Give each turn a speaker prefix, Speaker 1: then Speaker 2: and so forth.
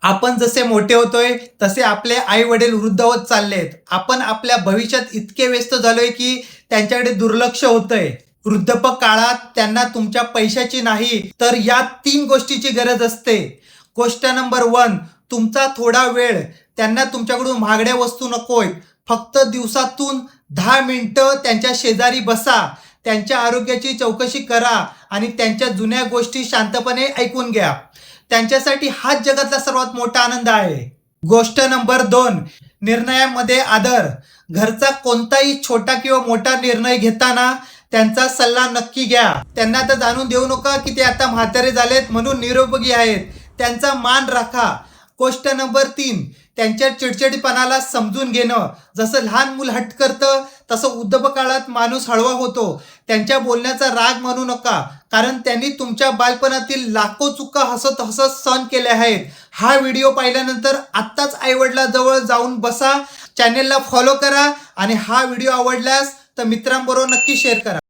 Speaker 1: आपण जसे मोठे होतोय तसे आपले आई वडील वृद्ध होत चाललेत. आपण आपल्या भविष्यात इतके व्यस्त झालोय की त्यांच्याकडे दुर्लक्ष होतंय. वृद्धपक काळात त्यांना तुमच्या पैशाची नाही तर या 3 गोष्टीची गरज असते. गोष्ट नंबर 1, तुमचा थोडा वेळ. त्यांना तुमच्याकडून महागड्या वस्तू नकोय. फक्त दिवसातून 10 मिनिटं त्यांच्या शेजारी बसा. त्यांच्या आरोग्याची चौकशी करा आणि त्यांच्या जुन्या गोष्टी शांतपणे ऐकून घ्या. त्यांच्यासाठी हाच जगातला सर्वात मोठा आनंद आहे. गोष्ट नंबर 2, निर्णयामध्ये आदर. घरचा कोणताही छोटा किंवा मोठा निर्णय घेताना त्यांचा सल्ला नक्की घ्या. त्यांना आता जाणून देऊ नका की ते आता म्हातारे झालेत म्हणून निरुपयोगी आहेत. त्यांचा मान राखा. गोष्ट नंबर 3, त्यांच्या चिडचिडपणाला समजून घेणं. जसं लहान मूल हट्ट करतं तसं वृद्धपकाळात माणूस हळवा होतो. त्यांच्या बोलण्याचा राग मानू नका, कारण त्यांनी तुमच्या बालपणातील लाखो चुका हसत हसत सहन केल्या आहेत. हा व्हिडिओ पाहिल्यानंतर आत्ताच आईवडिलांजवळ जाऊन बसा, चॅनेलला फॉलो करा आणि हा व्हिडिओ आवडल्यास तर मित्रांबरोबर नक्की शेअर करा.